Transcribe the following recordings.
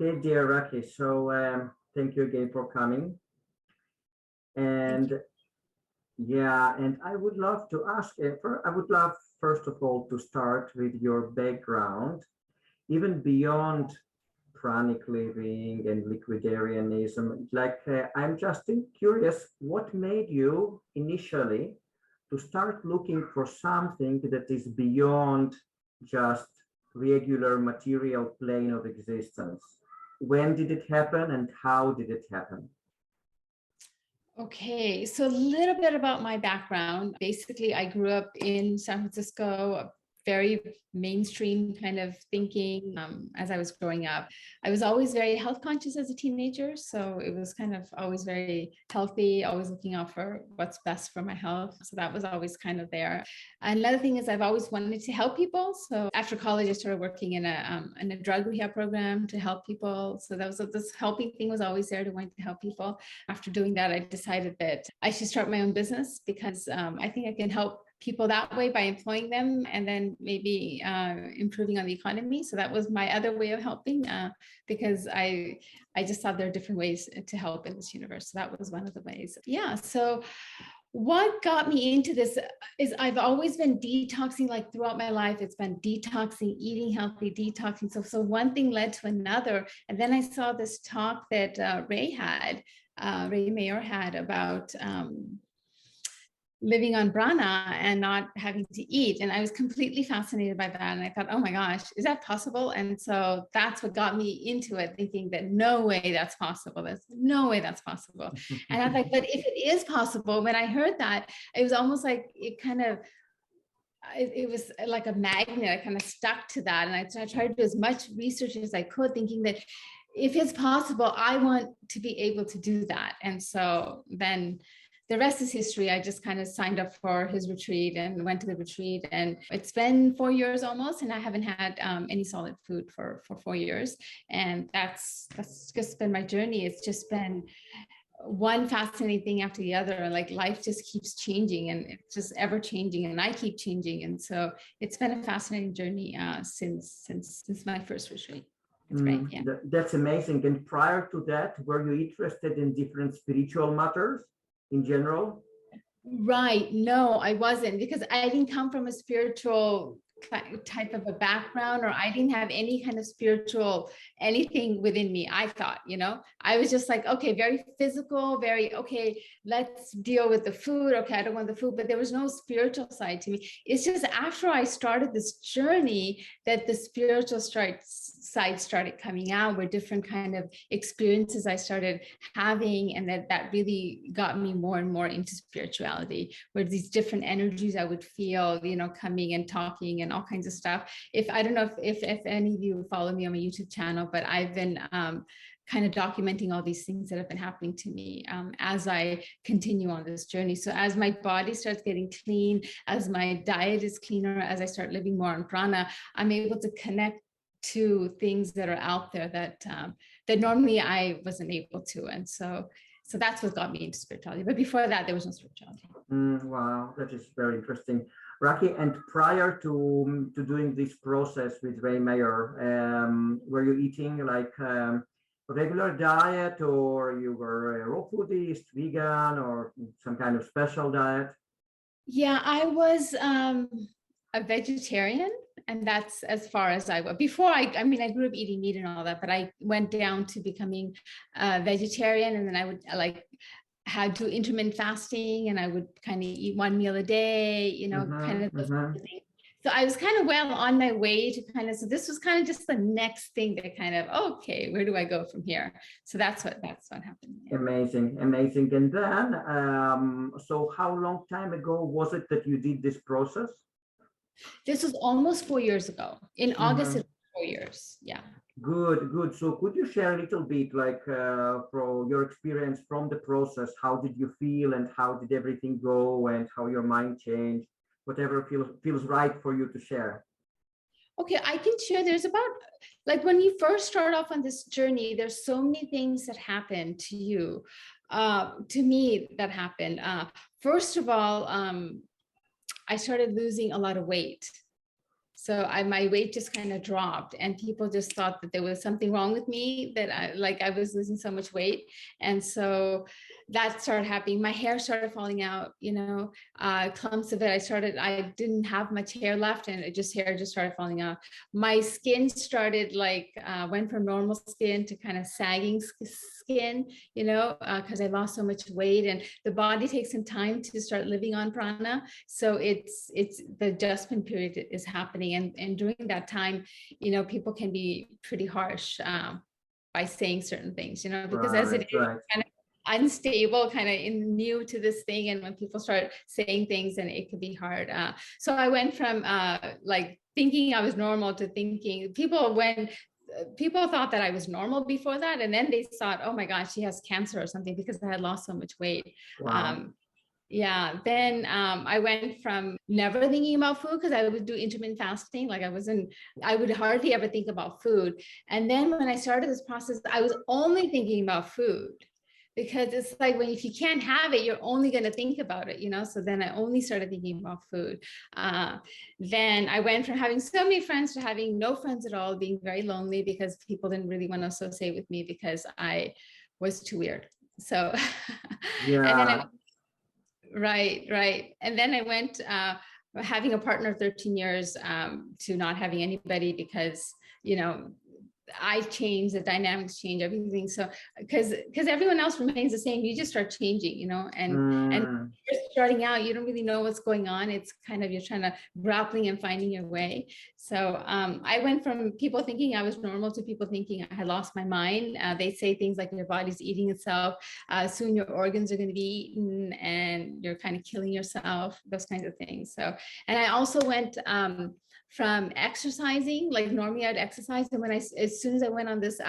Okay, dear Raki. So thank you again for coming. Thank you. And yeah, and I would love to ask, I would love first of all to start with your background, even beyond pranic living and liquidarianism. I'm just curious, what made you initially to start looking for something that is beyond just regular material plane of existence? When did it happen and how did it happen? Okay, so a little bit about my background. Basically, I grew up in San Francisco, very mainstream kind of thinking as I was growing up. I was always very health conscious as a teenager. So it was kind of always very healthy, always looking out for what's best for my health. So that was always kind of there. Another thing is I've always wanted to help people. So after college, I started working in a drug rehab program to help people. So that was this helping thing was always there to want to help people. After doing that, I decided that I should start my own business because I think I can help people that way by employing them and then maybe improving on the economy. So that was my other way of helping because I just thought there are different ways to help in this universe. So that was one of the ways. Yeah. So what got me into this is I've always been detoxing like throughout my life. It's been detoxing, eating healthy, detoxing. So one thing led to another. And then I saw this talk that Ray Mayer had about living on prana and not having to eat. And I was completely fascinated by that. And I thought, oh my gosh, is that possible? And so that's what got me into it, thinking that no way that's possible. There's no way that's possible. And I was like, but if it is possible, when I heard that, it was almost like it was like a magnet. I kind of stuck to that. And I tried to do as much research as I could, thinking that if it's possible, I want to be able to do that. And so then the rest is history. I just kind of signed up for his retreat and went to the retreat, and it's been 4 years almost, and I haven't had any solid food for 4 years. And that's just been my journey. It's just been one fascinating thing after the other. Like life just keeps changing, and it's just ever changing, and I keep changing. And so it's been a fascinating journey since my first retreat. It's great. Yeah. That's amazing. And prior to that, were you interested in different spiritual matters in general? Right. No, I wasn't, because I didn't come from a spiritual type of a background, or I didn't have any kind of spiritual anything within me. I thought, I was just like, okay, very physical, very, okay, let's deal with the food. Okay, I don't want the food, but there was no spiritual side to me. It's just after I started this journey that the spiritual side started coming out, where different kind of experiences I started having, and that really got me more and more into spirituality, where these different energies I would feel, coming and talking and all kinds of stuff. I don't know if any of you follow me on my YouTube channel, but I've been kind of documenting all these things that have been happening to me as I continue on this journey. So as my body starts getting clean, as my diet is cleaner, as I start living more on prana, I'm able to connect to things that are out there that normally I wasn't able to. And so that's what got me into spirituality. But before that, there was no spirituality. Wow, that is very interesting. Raki, and prior to doing this process with Ray Mayer, were you eating like regular diet, or you were a raw foodist, vegan, or some kind of special diet? Yeah, I was a vegetarian, and that's as far as I was. Before I grew up eating meat and all that, but I went down to becoming a vegetarian, and then I would had to intermittent fasting, and I would kind of eat one meal a day, kind of those things. So I was kind of well on my way to so this was kind of just the next thing that kind of, okay, where do I go from here? So that's what happened. Yeah. Amazing. And then, so how long time ago was it that you did this process? This was almost 4 years ago. In August, it was 4 years. Yeah. Good. So could you share a little bit, like, from your experience from the process? How did you feel, and how did everything go, and how your mind changed? Whatever feels right for you to share. Okay, I can share. There's about, like, when you first start off on this journey, there's so many things that happen to you, to me, that happened. First of all, I started losing a lot of weight. So my weight just kind of dropped, and people just thought that there was something wrong with me, that I was losing so much weight. And so that started happening. My hair started falling out, clumps of it. I didn't have much hair left, and hair just started falling out. My skin started went from normal skin to kind of sagging skin, because I lost so much weight, and the body takes some time to start living on prana. So it's the adjustment period is happening. And during that time, people can be pretty harsh by saying certain things, because as it is kind of unstable, kind of new to this thing. And when people start saying things, then it could be hard. So I went from thinking I was normal to thinking people thought that I was normal before that. And then they thought, oh my gosh, she has cancer or something, because I had lost so much weight. Wow. Yeah, then I went from never thinking about food, because I would do intermittent fasting. I would hardly ever think about food. And then when I started this process, I was only thinking about food, because it's like, if you can't have it, you're only going to think about it, So then I only started thinking about food. Then I went from having so many friends to having no friends at all, being very lonely, because people didn't really want to associate with me because I was too weird. So, Yeah. And then Right. And then I went having a partner 13 years to not having anybody, because, I change, the dynamics change, everything. So because everyone else remains the same, you just start changing, and you're starting out, you don't really know what's going on. It's kind of, you're trying to grappling and finding your way. So I went from people thinking I was normal to people thinking I had lost my mind. They say things like your body's eating itself. Soon your organs are going to be eaten and you're kind of killing yourself, those kinds of things. So, and I also went from exercising, like normally I'd exercise. And as soon as I went on this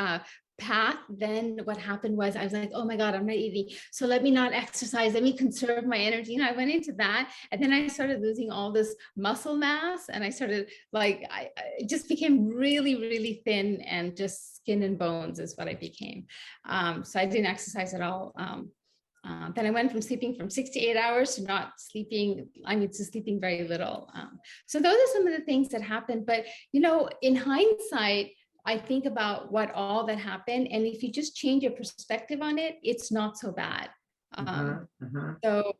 path, then what happened was I was like, oh my God, I'm not eating. So let me not exercise. Let me conserve my energy. I went into that. And then I started losing all this muscle mass. And I started I just became really, really thin, and just skin and bones is what I became. So I didn't exercise at all. Then I went from sleeping from 6 to 8 hours to not sleeping, to sleeping very little. So those are some of the things that happened. But, in hindsight, I think about what all that happened. And if you just change your perspective on it, it's not so bad. So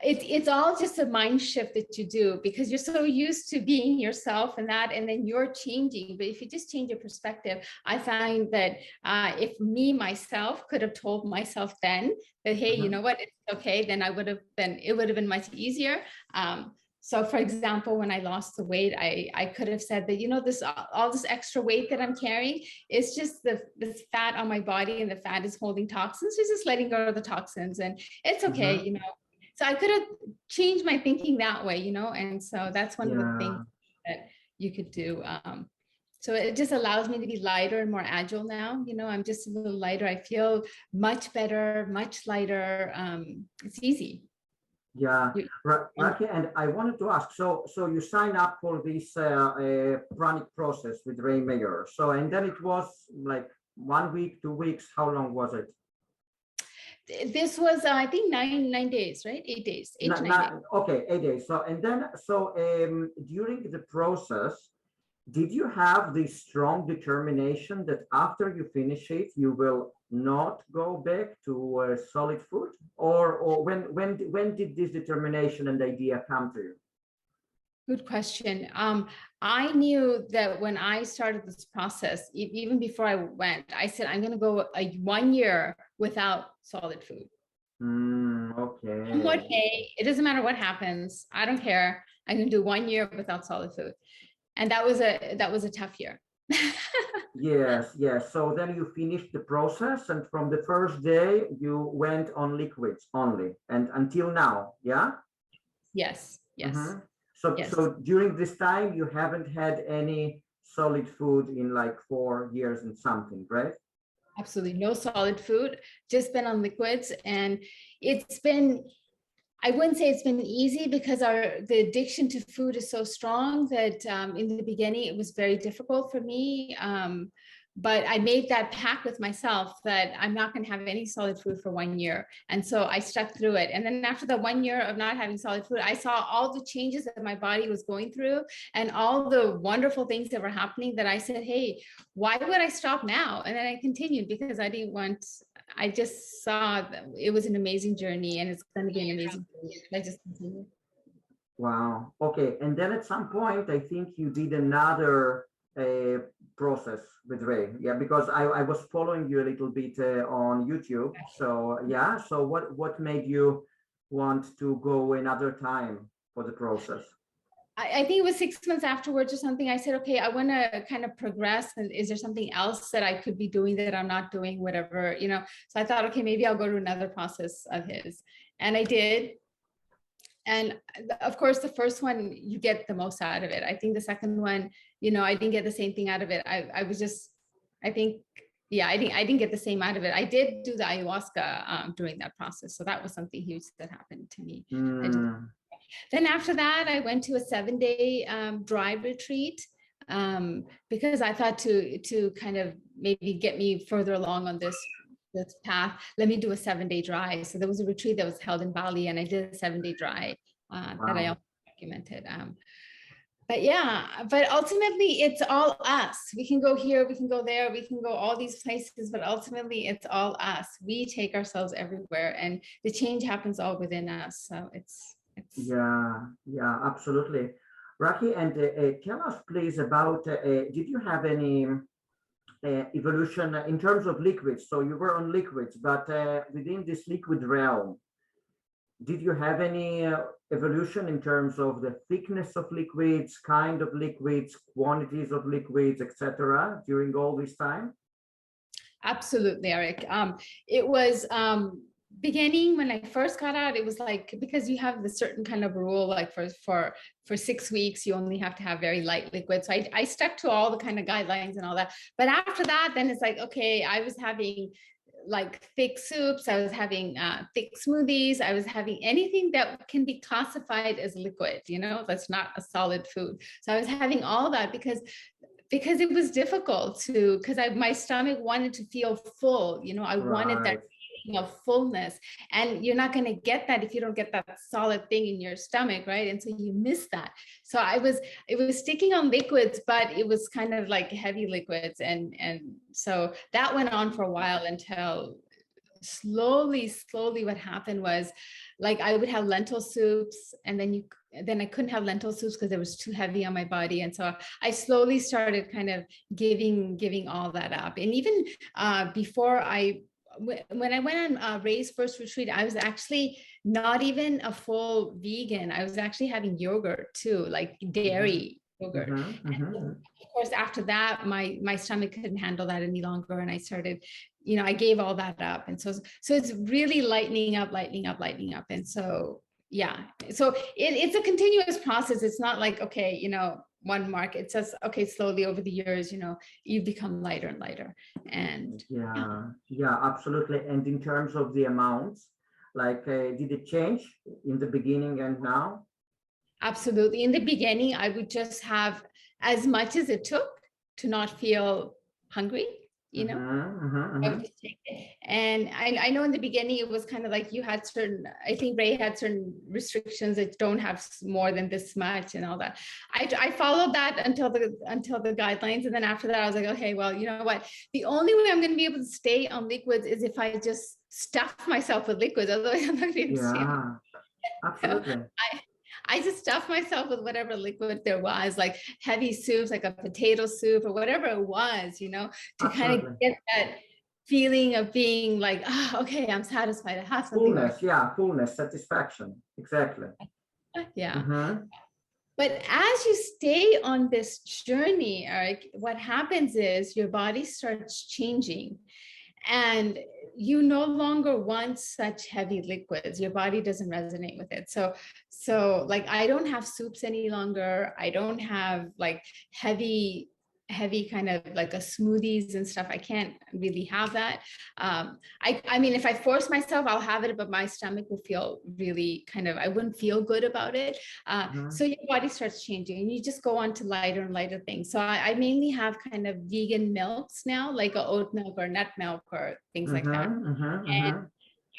it's all just a mind shift that you do, because you're so used to being yourself and then you're changing. But if you just change your perspective, I find that if myself could have told myself then that, hey, you know what, it's okay, then it would have been much easier. So for example, when I lost the weight, I could have said that, all this extra weight that I'm carrying is just this fat on my body, and the fat is holding toxins. So just letting go of the toxins, and it's okay, So I could have changed my thinking that way, and so that's one of the things that you could do. So it just allows me to be lighter and more agile now. I'm just a little lighter. I feel much better, much lighter. It's easy. Yeah, okay. And I wanted to ask, so you sign up for this Pranic process with Ray Mayer. So, and then it was like 1 week, 2 weeks. How long was it? This was, I think, 9 days, right? 8 days, 8 to 9 days. Okay, 8 days. So, and then, during the process, did you have this strong determination that after you finish it, you will not go back to solid food? Or when did this determination and idea come to you? Good question. I knew that when I started this process, even before I went, I said, I'm going to go 1 year without solid food. Okay. Okay. It doesn't matter what happens. I don't care. I'm going to do 1 year without solid food. And that was a tough year. Yes. So then you finished the process, and from the first day you went on liquids only, and until now, yeah? Yes. So during this time, you haven't had any solid food in like 4 years and something, right? Absolutely no solid food, just been on liquids. And I wouldn't say it's been easy, because the addiction to food is so strong that in the beginning, it was very difficult for me. but I made that pact with myself that I'm not going to have any solid food for 1 year. And so I stuck through it. And then after the 1 year of not having solid food, I saw all the changes that my body was going through and all the wonderful things that were happening, that I said, hey, why would I stop now? And then I continued because I just saw that it was an amazing journey, and it's going to be an amazing journey. I just continued. Wow. Okay. And then at some point, I think you did another process with Ray. Yeah, because I was following you a little bit on YouTube. So yeah. So what made you want to go another time for the process? I think it was 6 months afterwards or something. I said, okay, I want to kind of progress. And is there something else that I could be doing that I'm not doing, whatever, you know? So I thought, okay, maybe I'll go to another process of his. And I did. And of course, the first one, you get the most out of it. I think the second one, you know, I didn't get the same thing out of it. I was just, I think, yeah, I didn't get the same out of it. I did do the ayahuasca during that process. So that was something huge that happened to me. Then after that, I went to a 7-day dry retreat because I thought to kind of maybe get me further along on this path, let me do a 7-day dry. So there was a retreat that was held in Bali, and I did a 7-day dry that I also documented. But yeah, but ultimately it's all us. We can go here, we can go there, we can go all these places, but ultimately it's all us. We take ourselves everywhere, and the change happens all within us. So it's Yeah, absolutely. Rocky, and tell us please about, did you have any evolution in terms of liquids? So you were on liquids, but within this liquid realm, did you have any evolution in terms of the thickness of liquids, kind of liquids, quantities of liquids, etc. during all this time? Absolutely, Arik. It was beginning when I first got out. It was like, because you have the certain kind of rule, like for 6 weeks, you only have to have very light liquid. So I stuck to all the kind of guidelines and all that. But after that, then it's like, okay, I was having like thick soups, I was having thick smoothies, I was having anything that can be classified as liquid, you know, that's not a solid food. So I was having all that because it was difficult to, because my stomach wanted to feel full, you know, I wanted that feeling of fullness, and you're not going to get that if you don't get that solid thing in your stomach, right? And so you miss that. So it was sticking on liquids, but it was kind of like heavy liquids, and so that went on for a while until slowly what happened was, like, I would have lentil soups, and then I couldn't have lentil soups because it was too heavy on my body. And so I slowly started kind of giving all that up. And even before when I went on Ray's first retreat, I was actually not even a full vegan. I was actually having yogurt too, like dairy yogurt. Of course, after that, my stomach couldn't handle that any longer, and I started, you know, I gave all that up. And so it's really lightening up. And so, yeah, so it's a continuous process. It's not like, okay, you know, one mark. It's just, okay, slowly over the years, you know, you become lighter and lighter. And yeah, absolutely. And in terms of the amounts, like, did it change in the beginning and now? Absolutely. In the beginning, I would just have as much as it took to not feel hungry, you know. I would just take it. And I know in the beginning it was kind of like you had certain, I think Ray had certain restrictions that don't have more than this much and all that. I followed that until the guidelines, and then after that I was like, okay, well, you know what? The only way I'm going to be able to stay on liquids is if I just stuff myself with liquids. Otherwise, I'm not going to be able to stay. Absolutely. I just stuffed myself with whatever liquid there was, like heavy soups, like a potato soup or whatever it was, you know, to kind of get that feeling of being like, oh, okay, I'm satisfied. I have something. Fullness, satisfaction. Exactly. Yeah. But as you stay on this journey, Arik, what happens is your body starts changing, and you no longer want such heavy liquids. Your body doesn't resonate with it. So like, I don't have soups any longer. I don't have like heavy heavy kind of like a smoothies and stuff. I can't really have that. I mean, if I force myself, I'll have it, but my stomach will feel really kind of, I wouldn't feel good about it. So your body starts changing and you just go on to lighter and lighter things. So I mainly have kind of vegan milks now, like a oat milk or nut milk or things like that. And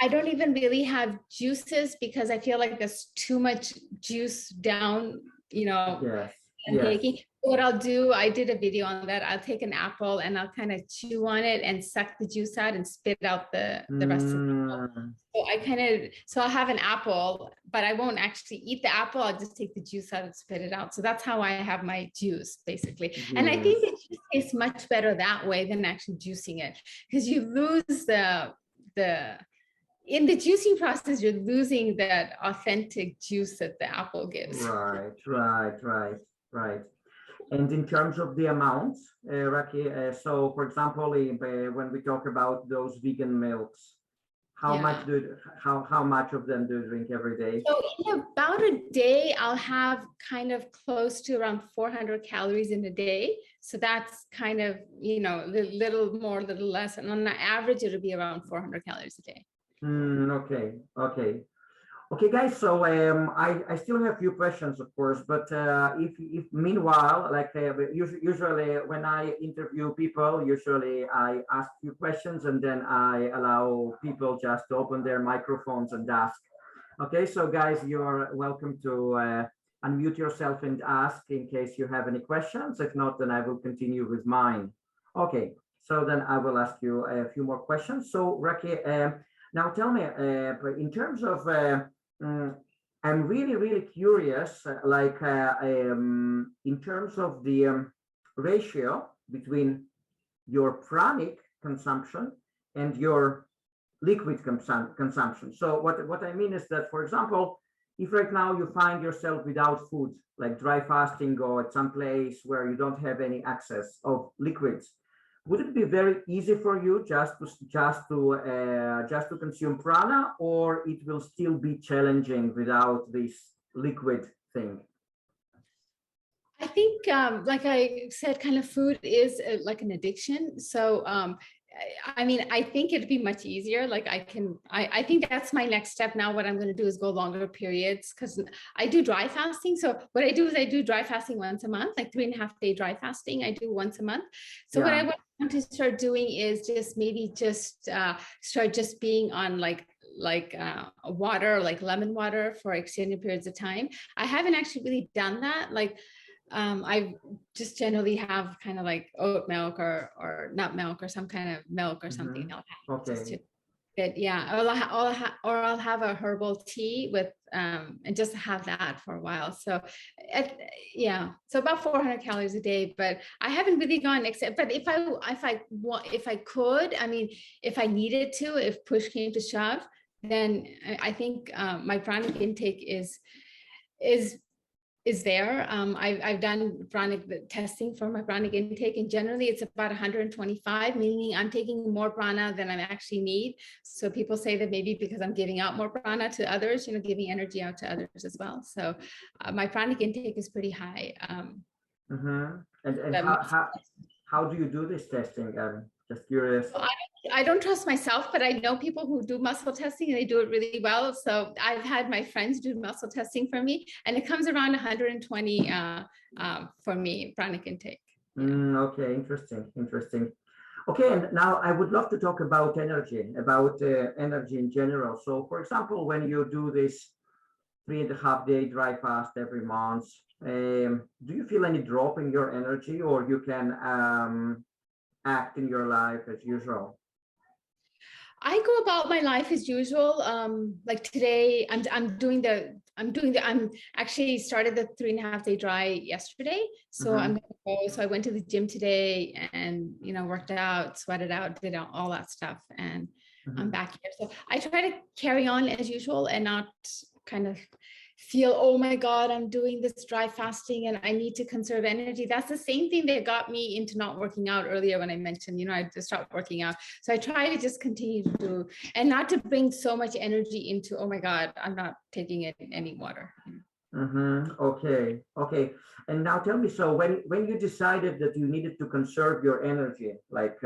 I don't even really have juices because I feel like there's too much juice down, you know, Yes. and Yes. taking. What I'll do, I did a video on that. I'll take an apple and I'll kind of chew on it and suck the juice out and spit out the rest of the apple. So I kind of, so I'll have an apple, but I won't actually eat the apple. I'll just take the juice out and spit it out. So that's how I have my juice basically. And I think Yes. it just tastes much better that way than actually juicing it, because you lose the in the juicing process, you're losing that authentic juice that the apple gives. Right. And in terms of the amounts, Raki, so for example, when we talk about those vegan milks, how much how much of them do you drink every day? So in about a day, I'll have kind of close to around 400 calories in a day. So that's kind of, you know, a little more, a little less. And on the average, it'll be around 400 calories a day. Okay, guys. So I still have a few questions, of course, but if meanwhile, like usually when I interview people, usually I ask you questions and then I allow people just to open their microphones and ask. Okay, so guys, you're welcome to unmute yourself and ask in case you have any questions. If not, then I will continue with mine. Okay, so then I will ask you a few more questions. So Raki, now tell me, in terms of, I'm really curious, in terms of the ratio between your pranic consumption and your liquid consumption. So what I mean is that, for example, if right now you find yourself without food, like dry fasting or at some place where you don't have any access of liquids, would it be very easy for you just to consume prana, or it will still be challenging without this liquid thing? I think, like I said, kind of food is like an addiction. So, I mean, I think it'd be much easier. Like I think that's my next step now. What I'm going to do is go longer periods, because I do dry fasting. So what I do is I do dry fasting once a month, like 3.5 day dry fasting. I do once a month. So what I want to start doing is just start just being on like water, like lemon water for extended periods of time. I haven't actually really done that. Like, I just generally have kind of like oat milk or nut milk or some kind of milk or something. Okay. I'll have a herbal tea with and just have that for a while. So so about 400 calories a day, but I haven't really gone except. But if I could, I mean, if I needed to, if push came to shove, then I think my pranic intake is there. I've done pranic testing for my pranic intake, and generally it's about 125, meaning I'm taking more prana than I actually need. So people say that maybe because I'm giving out more prana to others, you know, giving energy out to others as well. So my pranic intake is pretty high. And how do you do this testing? I'm just curious. I don't trust myself, but I know people who do muscle testing and they do it really well. So I've had my friends do muscle testing for me, and it comes around 120 for me, pranic intake. Okay, interesting. Okay, and now I would love to talk about energy in general. So, for example, when you do this 3.5 day dry fast every month, do you feel any drop in your energy, or you can act in your life as usual? I go about my life as usual. Like today, I'm actually started the 3.5 day dry yesterday. So I'm gonna go. So I went to the gym today and, you know, worked out, sweated out, did all that stuff, and I'm back here. So I try to carry on as usual and not kind of feel, oh my God, I'm doing this dry fasting and I need to conserve energy. That's the same thing that got me into not working out earlier when I mentioned, you know, I just stopped working out. So I try to just continue to do, and not to bring so much energy into, oh my God, I'm not taking in any water. Okay, okay. And now tell me, so when you decided that you needed to conserve your energy, like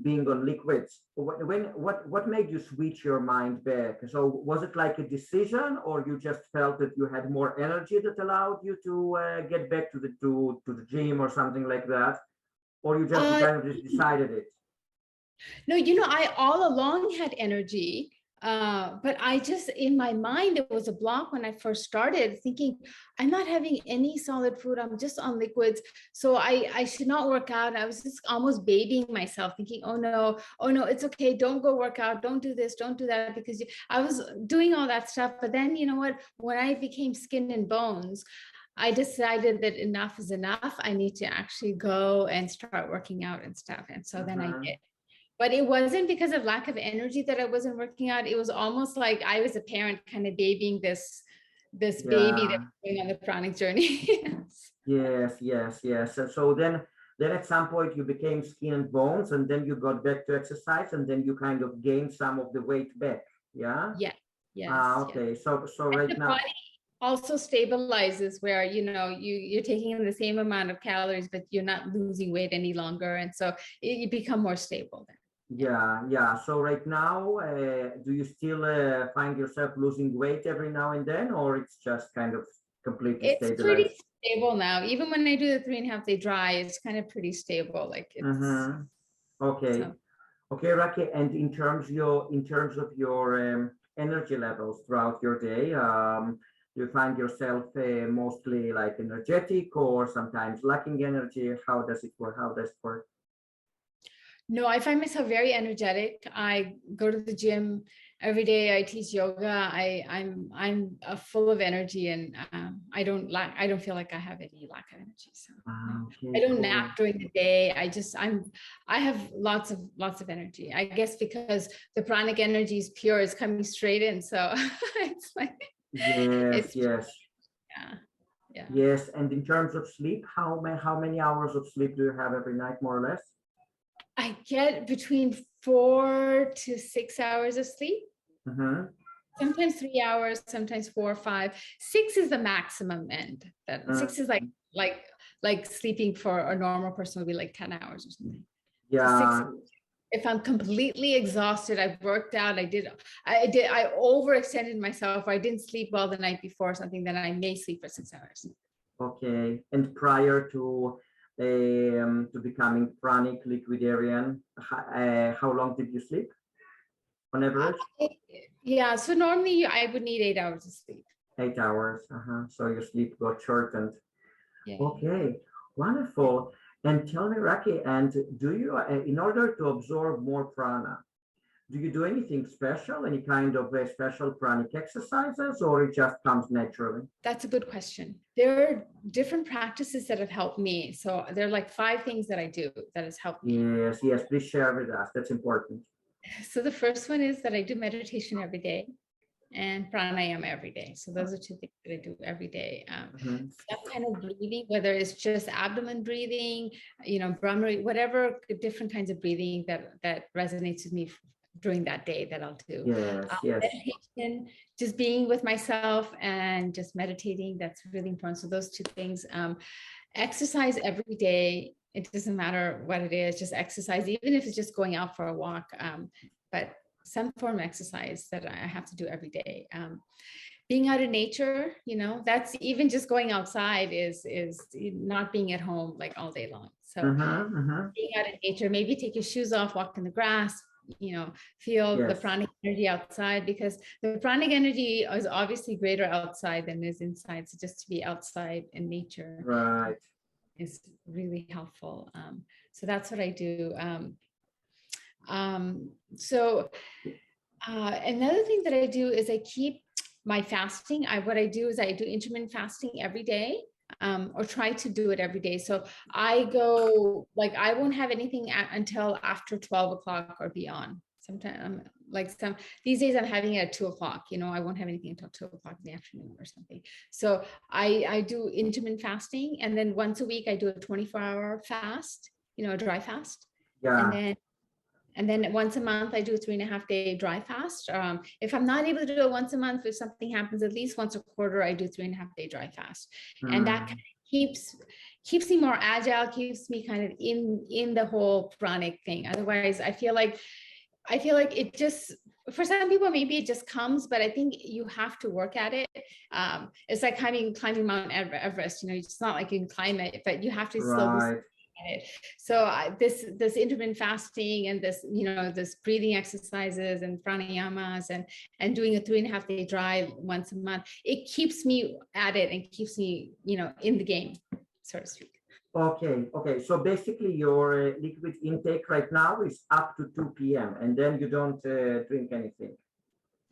being on liquids, what made you switch your mind back? So was it like a decision, or you just felt that you had more energy that allowed you to get back to the gym or something like that, or you just Uh, kind of just decided it? no, I all along had energy. But I just, in my mind, it was a block when I first started thinking, I'm not having any solid food. I'm just on liquids. So I should not work out. I was just almost babying myself, thinking, oh no, it's okay. Don't go work out. Don't do this. Don't do that. Because I was doing all that stuff. But then, you know what? When I became skin and bones, I decided that enough is enough. I need to actually go and start working out and stuff. And so then I Mhm. did. But it wasn't because of lack of energy that I wasn't working out. It was almost like I was a parent kind of babying this baby that Yeah. was going on the Pranic journey. Yes, yes, yes. So then at some point you became skin and bones, and then you got back to exercise, and then you kind of gained some of the weight back. Yeah. Yes, Ah, yes, yes. okay. So And right the now, body also stabilizes where you're taking in the same amount of calories, but you're not losing weight any longer. And so you become more stable then. Yeah. yeah, yeah. So right now, do you still find yourself losing weight every now and then, or it's just kind of completely It's pretty stabilized? stable now. Even when I do the 3.5 day dry, it's kind of pretty stable. Like it's Mm-hmm. Okay. so. Okay, Raki. And in terms of your energy levels throughout your day, do you find yourself mostly like energetic or sometimes lacking energy? How does it work? How does it work? No, I find myself very energetic. I go to the gym every day. I teach yoga. I'm full of energy, and I don't feel like I have any lack of energy. So no, Ah, I okay, don't cool. nap during the day. I have lots of energy. I guess because the pranic energy is pure, it's coming straight in. So it's like Yes, it's yes, yeah, yeah. yes. And in terms of sleep, how many hours of sleep do you have every night, more or less? I get between 4 to 6 hours of sleep. Mm-hmm. Sometimes 3 hours, sometimes 4 or 5. Six is the maximum end. That six is like like sleeping for a normal person would be like 10 hours or something. So six, Yeah, if I'm completely exhausted, I've worked out, I overextended myself, or I didn't sleep well the night before or something, then I may sleep for 6 hours. okay. And prior to becoming chronic liquidarian, how long did you sleep on average? Yeah, so normally I would need 8 hours of sleep. 8 hours. Uh-huh. So your sleep got shortened. Yeah, Okay, yeah. wonderful. And tell me, Raki, and do you, in order to absorb more prana, do you do anything special, any kind of special pranic exercises, or it just comes naturally? That's a good question. There are different practices that have helped me. So there are like 5 things that I do that has helped me. Yes, yes, please share with us. That's important. So the first one is that I do meditation every day and pranayama every day. So those are 2 things that I do every day. Mhm. Some kind of breathing, whether it's just abdomen breathing, Brahmari, whatever different kinds of breathing that resonates with me during that day that I'll do. Yes, yes. Meditation, just being with myself and just meditating, that's really important. So those 2 things. Exercise every day. It doesn't matter what it is, just exercise, even if it's just going out for a walk. But some form of exercise that I have to do every day. Being out in nature, that's even just going outside is not being at home like all day long. So Mm-hmm, mm-hmm. being out in nature, maybe take your shoes off, walk in the grass, feel the Yes, pranic energy outside, because the pranic energy is obviously greater outside than is inside. So just to be outside in nature right. is really helpful. So that's what I do. So another thing that I do is I keep my fasting. What I do is I do intermittent fasting every day, or try to do it every day. So I go, like, I won't have anything until after 12 o'clock or beyond. Sometimes these days I'm having it at 2 o'clock, I won't have anything until 2 o'clock in the afternoon or something. So I do intermittent fasting, and then once a week I do a 24-hour fast, a dry fast. And Yeah. then And then once a month, I do a 3.5 day dry fast. If I'm not able to do it once a month, if something happens, at least once a quarter, I do 3.5 day dry fast. And that kind of keeps me more agile, keeps me kind of in the whole pranic thing. Otherwise, I feel like it just, for some people, maybe it just comes, but I think you have to work at it. It's like climbing Mount Everest, it's not like you can climb it, but you have to slowly Right. it. So this intermittent fasting and this breathing exercises and pranayamas and doing a 3.5 day drive once a month, it keeps me at it and keeps me in the game, so to speak. Okay. So basically, your liquid intake right now is up to 2 p.m. and then you don't drink anything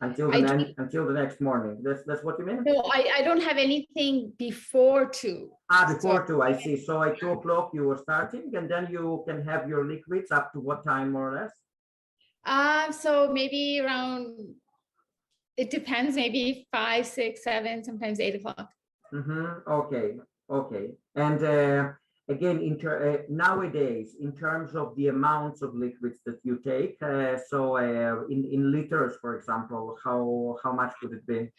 until the next morning. That's what you mean? No, I don't have anything before 2. Before 2, I see. So at 2 o'clock you were starting, and then you can have your liquids up to what time, more or less? So maybe around, it depends, maybe 5, 6, 7, sometimes 8 o'clock. Okay. And again, nowadays, in terms of the amounts of liquids that you take, so in liters, for example, how much would it be?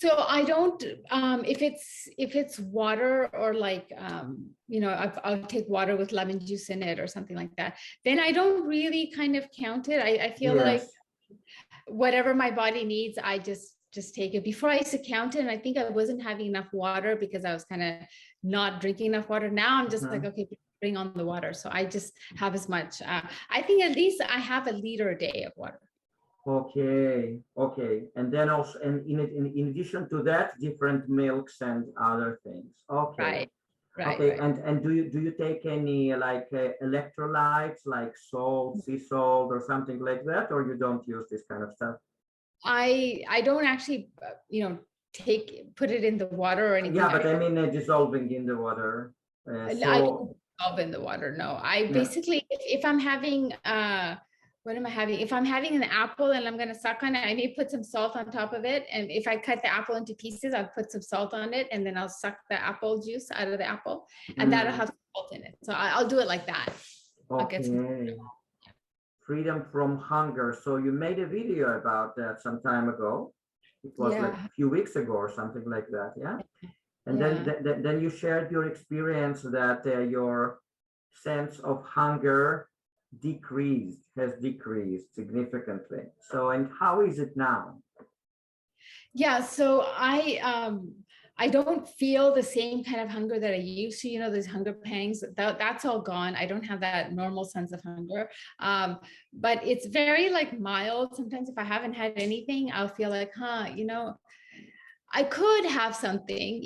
So I don't, if it's water or like, I'll take water with lemon juice in it or something like that, then I don't really kind of count it. I feel like whatever my body needs, I just take it. Before, I used to count it, and I think I wasn't having enough water because I was kind of not drinking enough water. Now I'm just like, okay, bring on the water. So I just have as much. I think at least I have a liter a day of water. Okay. And then also, and in addition to that, different milks and other things. Okay. Right. And do you take any like electrolytes like salt, sea salt, or something like that, or you don't use this kind of stuff? I don't actually, put it in the water or anything. Yeah, but I mean dissolving in the water. I don't dissolve in the water. No, I basically, if I'm having, what am I having? If I'm having an apple and I'm going to suck on it, I may put some salt on top of it. And if I cut the apple into pieces, I'll put some salt on it, and then I'll suck the apple juice out of the apple, and that'll have salt in it. So I'll do it like that. Okay. Freedom from hunger. So you made a video about that some time ago. It was like a few weeks ago or something like that. Yeah. And then you shared your experience that your sense of hunger has decreased significantly. So, and how is it now? Yeah, so I don't feel the same kind of hunger that I used to, those hunger pangs, that's all gone. I don't have that normal sense of hunger. But it's very like mild. Sometimes if I haven't had anything, I'll feel like, I could have something,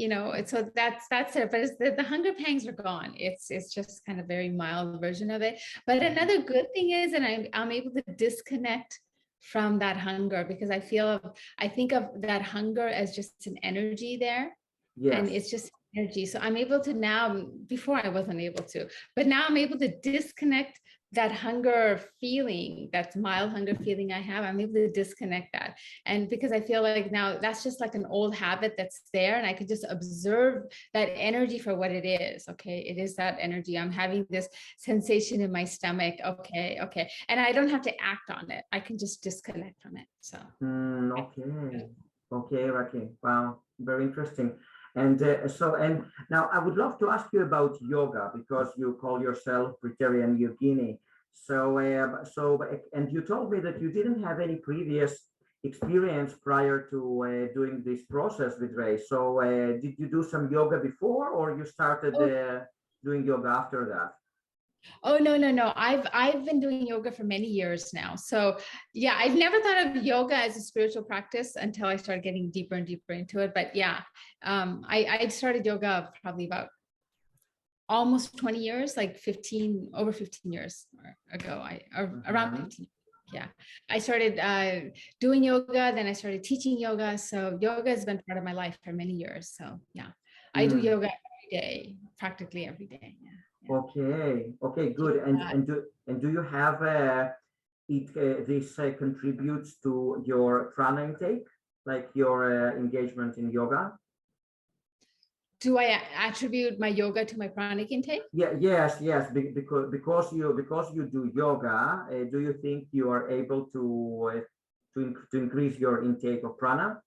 so that's it. But the hunger pangs are gone. It's just kind of very mild version of it. But another good thing is, and I'm able to disconnect from that hunger, because I think of that hunger as just an energy there. Yes. And it's just energy. So I'm able to now, before I wasn't able to, but now I'm able to disconnect that hunger feeling, that mild hunger feeling I have. I'm able to disconnect that. And because I feel like now that's just like an old habit that's there, and I could just observe that energy for what it is. Okay, it is that energy. I'm having this sensation in my stomach. Okay. And I don't have to act on it. I can just disconnect from it. So. Okay, Raki. Wow, very interesting. And and now I would love to ask you about yoga, because you call yourself Britannian Yogini. So and you told me that you didn't have any previous experience prior to doing this process with Ray. So did you do some yoga before, or you started doing yoga after that? Oh, no. I've been doing yoga for many years now. So yeah, I've never thought of yoga as a spiritual practice until I started getting deeper and deeper into it. But yeah, I started yoga probably about almost 20 years, like over 15 years ago, around 15. Yeah, I started doing yoga, then I started teaching yoga. So yoga has been part of my life for many years. So yeah, I do yoga every day, practically every day. Yeah. Okay, good. And do you have this contributes to your prana intake, like your engagement in yoga? Do I attribute my yoga to my pranic intake? Yeah, yes. Because you do yoga, do you think you are able to increase your intake of prana?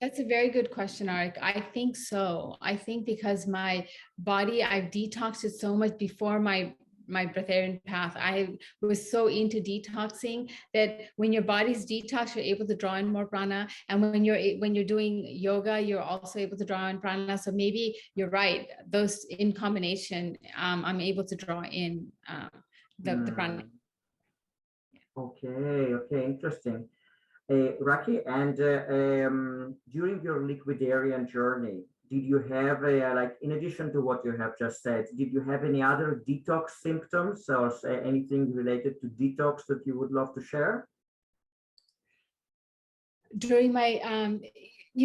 That's a very good question, Arik. I think so. I think because my body, I've detoxed it so much before my breatharian path. I was so into detoxing that when your body's detox, you're able to draw in more prana. And when you're doing yoga, you're also able to draw in prana. So maybe you're right. Those in combination, I'm able to draw in the prana. Okay, interesting. Raki, and during your liquidarian journey, did you have like, in addition to what you have just said, did you have any other detox symptoms or anything related to detox that you would love to share? During my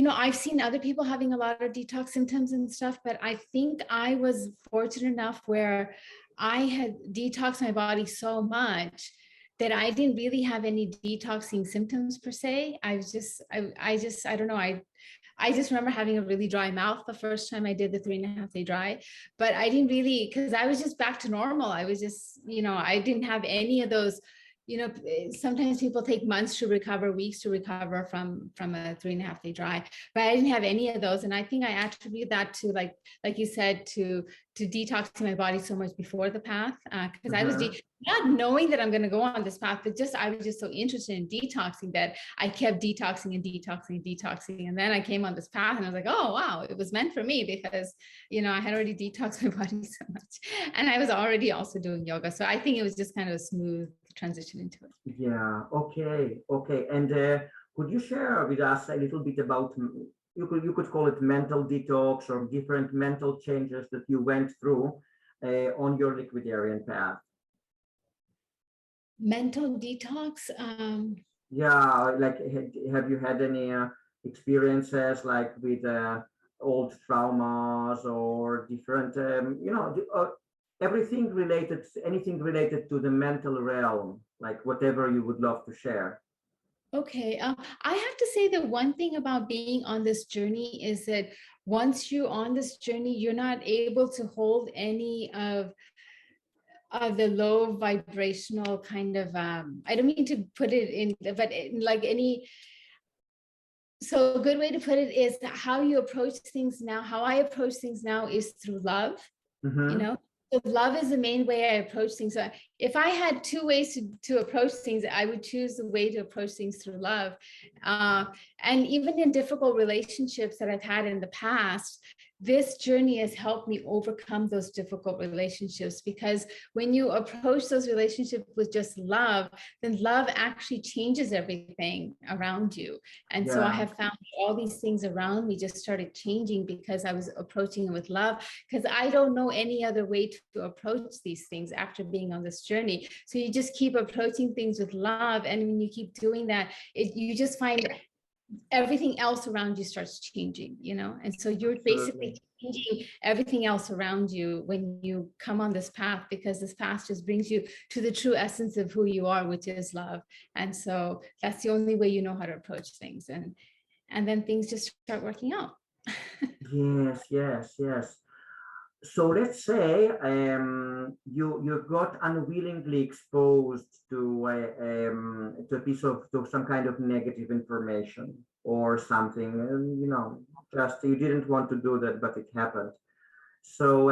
I've seen other people having a lot of detox symptoms and stuff, but I think I was fortunate enough where I had detoxed my body so much that I didn't really have any detoxing symptoms per se. I don't know. I just remember having a really dry mouth the first time I did the 3.5 day dry, but I didn't really, because I was just back to normal. I was just, I didn't have any of those. Sometimes people take months to recover, weeks to recover from a 3.5 day dry, but I didn't have any of those. And I think I attribute that to, like you said, to detoxing my body so much before the path, because I was not knowing that I'm going to go on this path, but I was just so interested in detoxing that I kept detoxing and detoxing and detoxing. And then I came on this path and I was like, oh, wow, it was meant for me because, I had already detoxed my body so much. And I was already also doing yoga. So I think it was just kind of a smooth transition into it. Yeah, okay. And could you share with us a little bit about, you could call it mental detox or different mental changes that you went through on your liquidarian path? Mental detox. Yeah, like, have you had any experiences like with old traumas or different, anything related to the mental realm, like whatever you would love to share? Okay. I have to say that one thing about being on this journey is that once you're on this journey, you're not able to hold any of the low vibrational kind of, I don't mean to put it in, but like any, so a good way to put it is how you approach things now. How I approach things now is through love. Mm-hmm. So love is the main way I approach things. So if I had two ways to approach things, I would choose the way to approach things through love. And even in difficult relationships that I've had in the past, this journey has helped me overcome those difficult relationships, because when you approach those relationships with just love, then love actually changes everything around you. And so I have found all these things around me just started changing because I was approaching it with love, because I don't know any other way to approach these things after being on this journey. So you just keep approaching things with love. And when you keep doing that, you just find everything else around you starts changing, and so you're basically changing everything else around you when you come on this path, because this path just brings you to the true essence of who you are, which is love. And so that's the only way you know how to approach things, and then things just start working out. Yes. So let's say you got unwillingly exposed to a piece of to some kind of negative information or something, and just you didn't want to do that, but it happened. So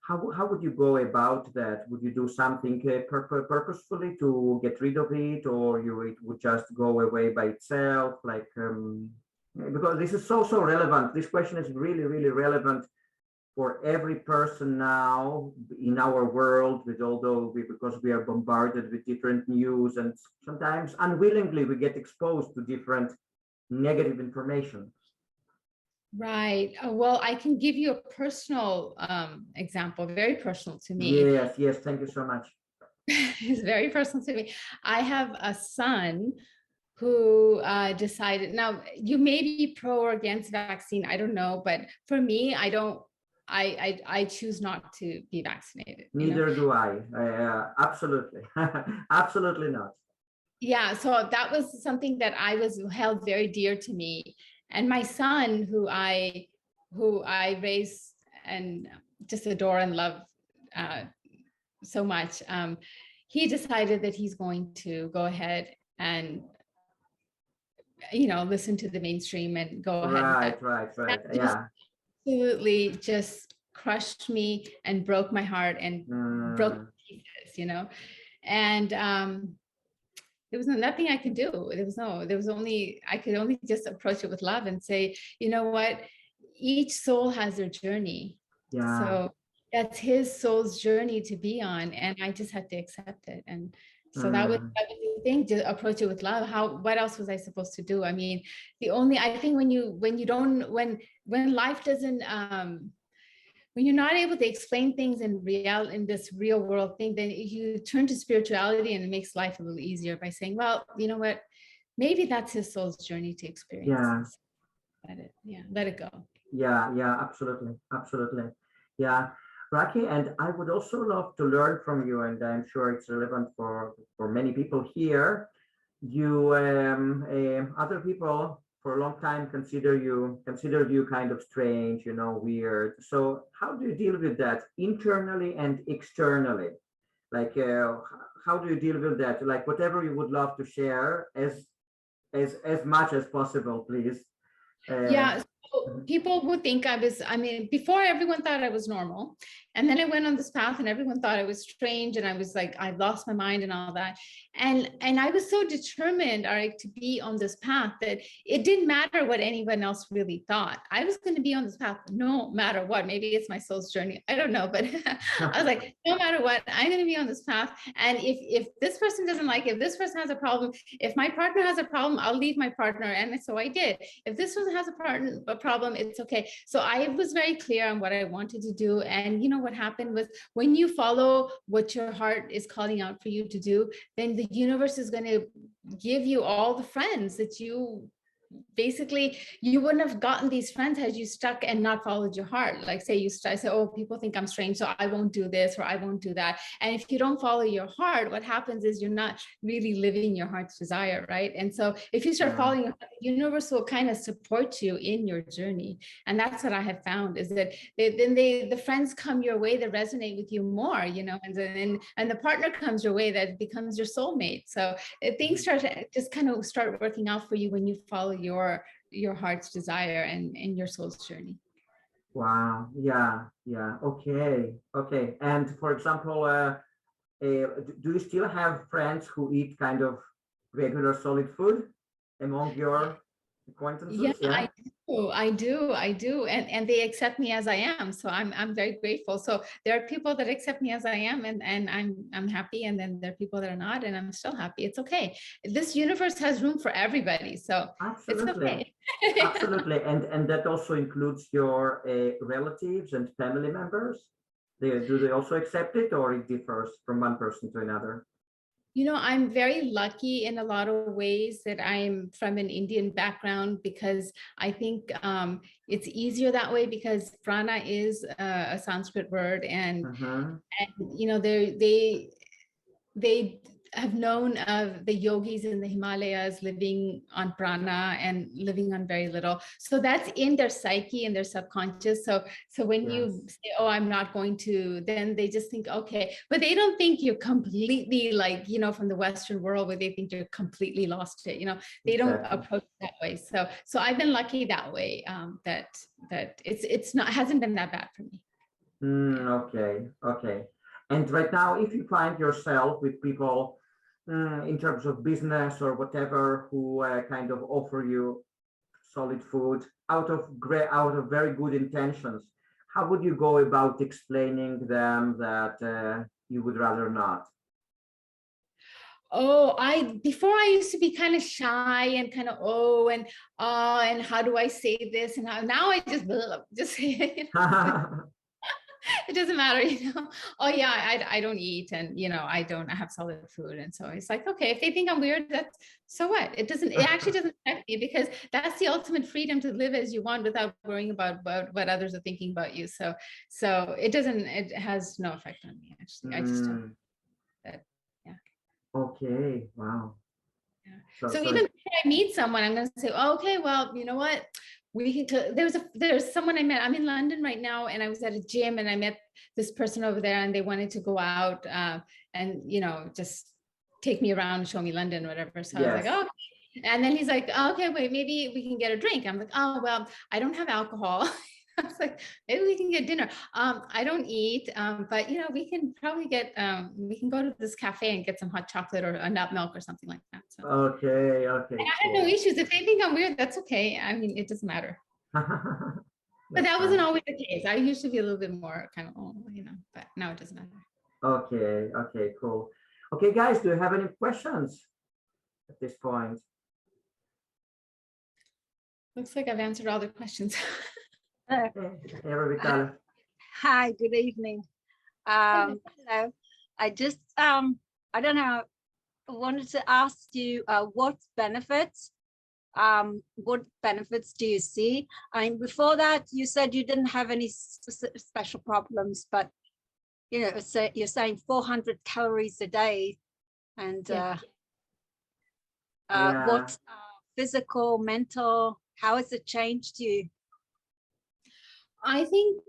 how would you go about that? Would you do something purposefully to get rid of it, or it would just go away by itself? Like, because this is so relevant. This question is really relevant for every person now in our world, because we are bombarded with different news, and sometimes unwillingly we get exposed to different negative information. Right. Well, I can give you a personal example, very personal to me. Yes. Thank you so much. It's very personal to me. I have a son who decided, now you may be pro or against vaccine, I don't know, but for me, I choose not to be vaccinated. Neither do I. Absolutely. Absolutely not. Yeah, so that was something that I was held very dear to me. And my son, who I who I raise and just adore and love so much, he decided that he's going to go ahead and, listen to the mainstream and go ahead with Right, that. right, right. That just Yeah. absolutely just crushed me and broke my heart and broke Mm, me to pieces. And there was nothing I could do. I could only just approach it with love and say, you know what, each soul has their journey. yeah. So that's his soul's journey to be on. And I just had to accept it. And so Mm, that was the thing, to approach it with love. What else was I supposed to do? I mean, I think when life doesn't, when you're not able to explain things in this real world thing, then you turn to spirituality, and it makes life a little easier by saying, well, you know what, maybe that's his soul's journey to experience yeah. this. Let it go. Yeah, yeah, absolutely, absolutely. Yeah, Raki, and I would also love to learn from you, and I'm sure it's relevant for many people here. You, other people for a long time considered you kind of strange, weird. So how do you deal with that internally and externally? Like, how do you deal with that? Like, whatever you would love to share, as much as possible, please. Uh, Yeah. So people would think before, everyone thought I was normal. And then I went on this path and everyone thought I was strange. And I was like, I lost my mind and all that. And I was so determined, Arik, to be on this path that it didn't matter what anyone else really thought. I was going to be on this path no matter what. Maybe it's my soul's journey. I don't know. But I was like, no matter what, I'm going to be on this path. And if this person doesn't like it, if this person has a problem, if my partner has a problem, I'll leave my partner. And so I did. If this one has a problem, it's okay. So I was very clear on what I wanted to do. And what happened was, when you follow what your heart is calling out for you to do, then the universe is going to give you all the friends that you wouldn't have gotten these friends had you stuck and not followed your heart. Like, say oh, people think I'm strange, so I won't do this or I won't do that. And if you don't follow your heart, what happens is you're not really living your heart's desire, right? And so if you start yeah. following your heart, the universe will kind of support you in your journey. And that's what I have found, is that the friends come your way that resonate with you more, and the partner comes your way that becomes your soulmate. So things start to just kind of start working out for you when you follow your heart's desire and your soul's journey. Wow. Yeah. Yeah. Okay. Okay. And for example, do you still have friends who eat kind of regular solid food among your Yeah, acquaintances? Yeah. I do, and they accept me as I am. So I'm very grateful. So there are people that accept me as I am, and I'm happy, and then there are people that are not, and I'm still happy. It's okay. This universe has room for everybody, so it's Absolutely. okay. Absolutely. And that also includes your relatives and family members. Do they also accept it, or it differs from one person to another? I'm very lucky in a lot of ways that I'm from an Indian background, because I think it's easier that way, because prana is a Sanskrit word, Mm-hmm. and they have known of the yogis in the Himalayas living on prana and living on very little. So that's in their psyche and their subconscious. So when you Yes. say, oh, I'm not going to, then they just think, okay, but they don't think you're completely, like, from the Western world, where they think you're completely lost it. They don't Exactly. approach it that way. So I've been lucky that way, that it's not, hasn't been that bad for me. Yeah. Okay. Okay. And right now, if you find yourself with people in terms of business or whatever who kind of offer you solid food out of very good intentions, how would you go about explaining them that you would rather not? Oh, before I used to be kind of shy and kind of, and how do I say this? And now I just say it. It doesn't matter. Oh yeah, I don't eat, and I have solid food. And so it's like, okay, if they think I'm weird, that's, so what? It actually doesn't affect me, because that's the ultimate freedom, to live as you want without worrying about what others are thinking about you. So it has no effect on me, actually. I just don't Mm, that. Yeah. okay. Wow. Yeah. So So so even if I meet someone, I'm going to say, oh, okay, well, you know what? there's someone I met. I'm in London right now, and I was at a gym, and I met this person over there, and they wanted to go out and just take me around and show me London, or whatever. So I was like, Yes. oh. And then he's like, oh, okay, wait, maybe we can get a drink. I'm like, oh, well, I don't have alcohol. I was like, maybe we can get dinner. I don't eat, but we can probably we can go to this cafe and get some hot chocolate or a nut milk or something like that. So Okay, and okay, I had no cool. issues. If they think I'm weird, that's okay. I mean, it doesn't matter. But That's that wasn't fine. always the case. I used to be a little bit more kind of, but now it doesn't matter. Okay, okay, cool. Okay, guys, do you have any questions at this point? Looks like I've answered all the questions. Hey, Rebecca. Hi, good evening. Hello. I just I don't know, I wanted to ask you what benefits do you see? I mean, before that you said you didn't have any special problems, but so you're saying 400 calories a day, and Yeah. what physical, mental, how has it changed you? I think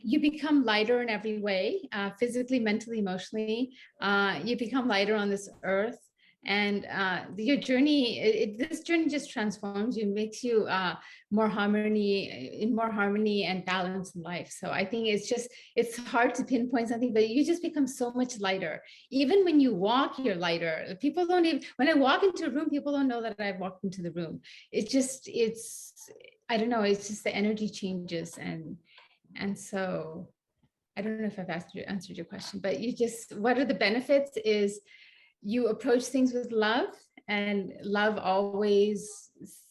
you become lighter in every way, physically, mentally, emotionally. You become lighter on this earth, and your journey, this journey just transforms you, makes you in more harmony and balance in life. So I think it's hard to pinpoint something, but you just become so much lighter. Even when you walk, you're lighter. People don't even, when I walk into a room, people don't know that I've walked into the room. I don't know, it's just the energy changes. And so I don't know if I've answered your question, but what are the benefits is you approach things with love, and love always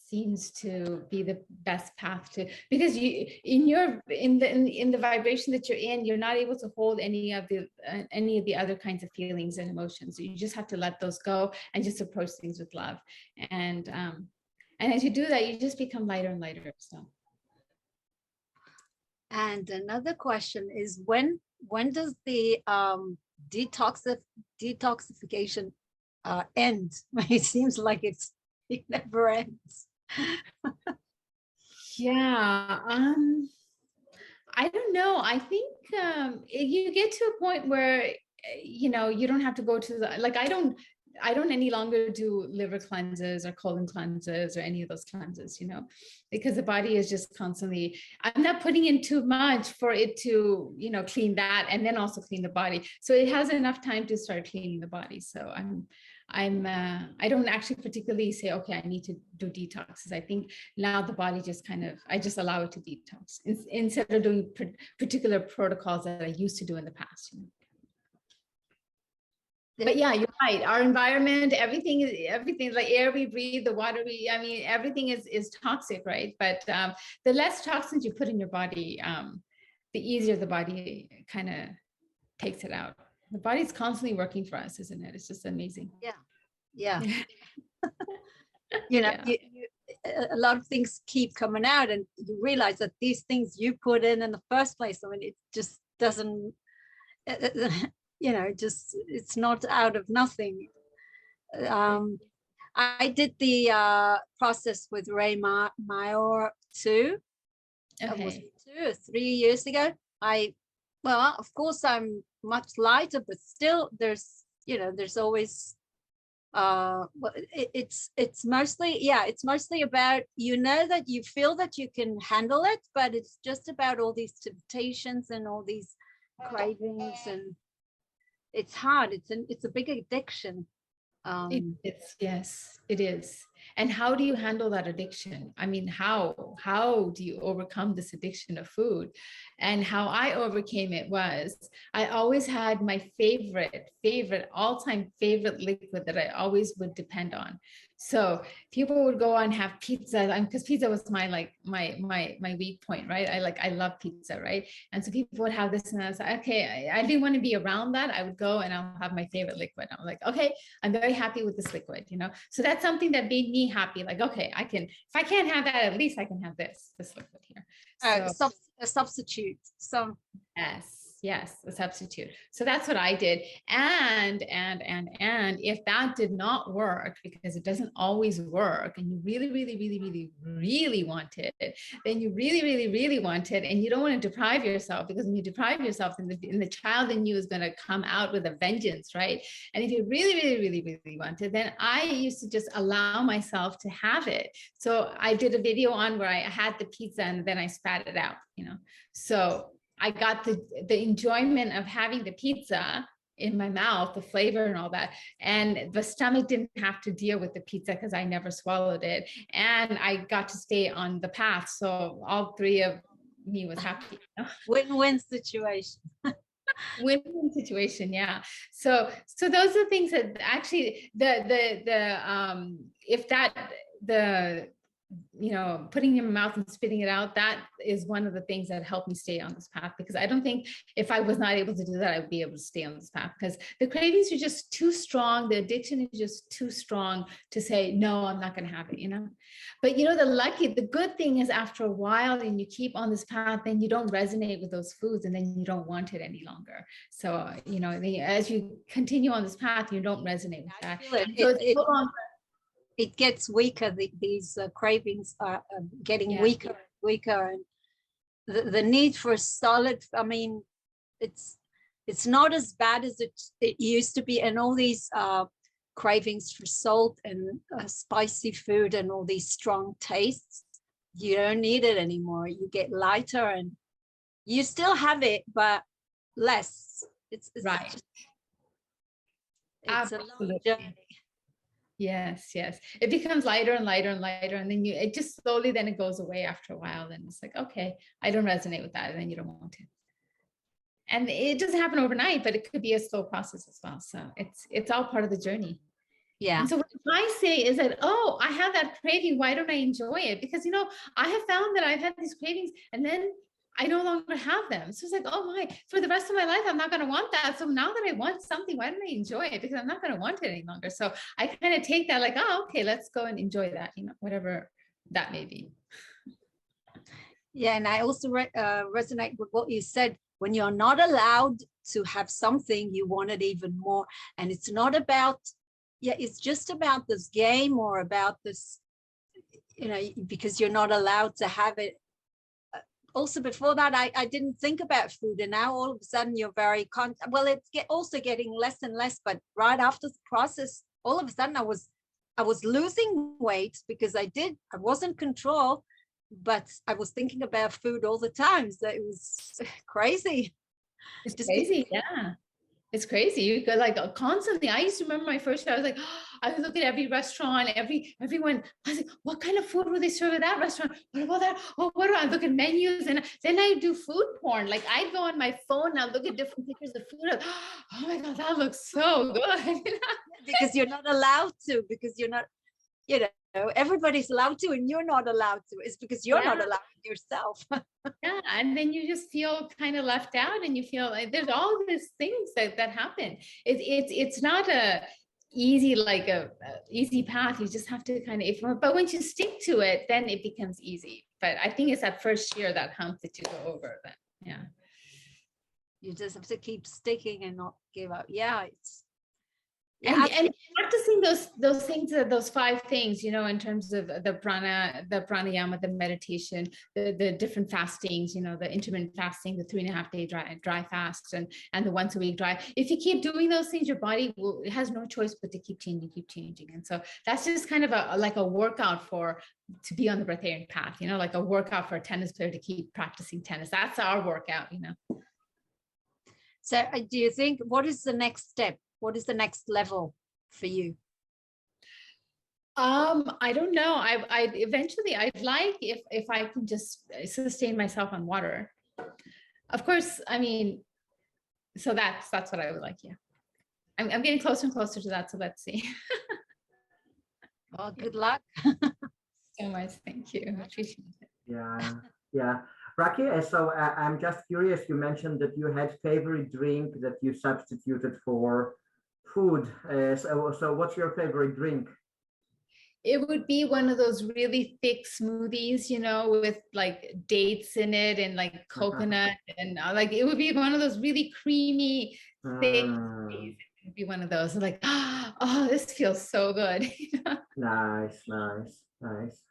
seems to be the best path to, because in the vibration that you're in, you're not able to hold any of the other kinds of feelings and emotions. So you just have to let those go and just approach things with love. And as you do that, you just become lighter and lighter. So. And another question is, when does the detoxification end? It seems like it never ends. Yeah. I don't know. I think you get to a point where you don't have to go to I don't any longer do liver cleanses or colon cleanses or any of those cleanses, because the body is just constantly, I'm not putting in too much for it to, clean that and then also clean the body. So it has enough time to start cleaning the body. So I don't actually particularly say, okay, I need to do detoxes. I think now the body just I just allow it to detox instead of doing particular protocols that I used to do in the past. But yeah, you're right. Our environment, everything like air we breathe, the water everything is toxic, right? But the less toxins you put in your body, the easier the body kind of takes it out. The body's constantly working for us, isn't it? It's just amazing. Yeah. Yeah. A lot of things keep coming out, and you realize that these things you put in the first place, I mean, it just doesn't it's not out of nothing. I did the process with Ray Meyer too. Okay. It was 2 or 3 years ago. Of course I'm much lighter, but still there's always it's mostly about, that you feel that you can handle it, but it's just about all these temptations and all these cravings, and it's hard. It's a big addiction. Yes, it is. And how do you handle that addiction? I mean, how do you overcome this addiction of food? And how I overcame it was, I always had my favorite all-time favorite liquid that I always would depend on. So people would go and have pizza, because pizza was my weak point, right? I love pizza, right? And so people would have this, and I was like, okay, I didn't want to be around that. I would go and I'll have my favorite liquid. I'm like, okay, I'm very happy with this liquid, So that's something that made me happy. Like, okay, if I can't have that, at least I can have this liquid here. So a substitute. So yes. yes, a substitute. So that's what I did. And if that did not work, because it doesn't always work, and you really, really, really, really, really want it, then you really, really, really want it, and you don't want to deprive yourself, because when you deprive yourself, then the child in you is going to come out with a vengeance, right? And if you really, really, really, really want it, then I used to just allow myself to have it. So I did a video on where I had the pizza and then I spat it out, So I got the enjoyment of having the pizza in my mouth, the flavor and all that. And the stomach didn't have to deal with the pizza because I never swallowed it. And I got to stay on the path. So all three of me was happy. Win-win situation. Win-win situation, yeah. So those are things that actually putting in your mouth and spitting it out, that is one of the things that helped me stay on this path, because I don't think if I was not able to do that, I would be able to stay on this path, because the cravings are just too strong. The addiction is just too strong to say, no, I'm not going to have it, But the good thing is, after a while and you keep on this path, then you don't resonate with those foods, and then you don't want it any longer. So, as you continue on this path, you don't resonate with that. It gets weaker. These cravings are getting weaker and weaker, and the need for solid. I mean, it's not as bad as it used to be, and all these cravings for salt and spicy food and all these strong tastes, you don't need it anymore. You get lighter, and you still have it, but less. It's right. It's a long journey. Yes. It becomes lighter and lighter and lighter. And then it just slowly, then it goes away after a while. Then it's like, okay, I don't resonate with that. And then you don't want it. And it doesn't happen overnight, but it could be a slow process as well. So it's all part of the journey. Yeah. And so what I say is that, I have that craving. Why don't I enjoy it? Because, I have found that I've had these cravings and then I no longer have them. So it's like, oh my, for the rest of my life, I'm not going to want that. So now that I want something, why don't I enjoy it? Because I'm not going to want it any longer. So I kind of take that like, okay, let's go and enjoy that, whatever that may be. Yeah. And I also resonate with what you said. When you're not allowed to have something, you want it even more. And it's not about, it's just about this game or about this, because you're not allowed to have it. Also, before that, I didn't think about food, and now all of a sudden you're very well, it's also getting less and less. But right after the process, all of a sudden I was losing weight because I was in control, but I was thinking about food all the time. So it was crazy. It's just crazy, yeah. It's crazy. You go like constantly. I used to remember my first year, I was like, I would look at every restaurant, everyone. I was like, what kind of food would they serve at that restaurant? What about that? Oh, what do I look at menus? And then I do food porn. Like I'd go on my phone and I'll look at different pictures of food. Oh my God, that looks so good. Because you're not allowed to, because you're not, everybody's allowed to, and you're not allowed to. It's because you're not allowed yourself. Yeah, and then you just feel kind of left out, and you feel like there's all these things that happen. It's not a easy easy path. You just have to kind of, but once you stick to it, then it becomes easy. But I think it's that first year, that hump that you go over. But yeah, you just have to keep sticking and not give up. Yeah, it's. And practicing those things, those 5 things, in terms of the pranayama, the meditation, the different fastings, the intermittent fasting, the 3.5-day dry fast, and the once a week dry. If you keep doing those things, your body it has no choice but to keep changing. And so that's just kind of a workout to be on the breatharian path, like a workout for a tennis player to keep practicing tennis. That's our workout, So do you think, what is the next step? What is the next level for you? I don't know. I eventually I'd like if I can just sustain myself on water. Of course, I mean, so that's what I would like. Yeah, I'm getting closer and closer to that. So let's see. Well, good luck. So much. Thank you. I appreciate it. Yeah. Raki, so I'm just curious. You mentioned that you had favorite drink that you substituted for food. So what's your favorite drink? It would be one of those really thick smoothies, you know, with like dates in it and like coconut and like it would be one of those really creamy, thick Mm, smoothies. It would be one of those like, oh, this feels so good. nice, nice, nice.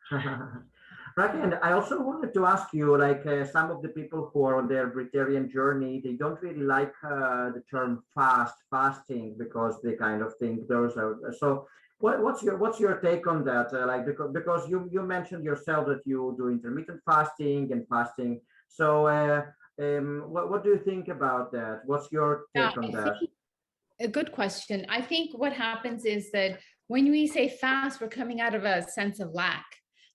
Right, and I also wanted to ask you, like some of the people who are on their vegetarian journey, they don't really like the term fasting, because they kind of think those are so. What's your take on that? Like because you mentioned yourself that you do intermittent fasting and fasting. So what do you think about that? What's your Yeah, take on I that? think a good question. I think what happens is that when we say fast, we're coming out of a sense of lack.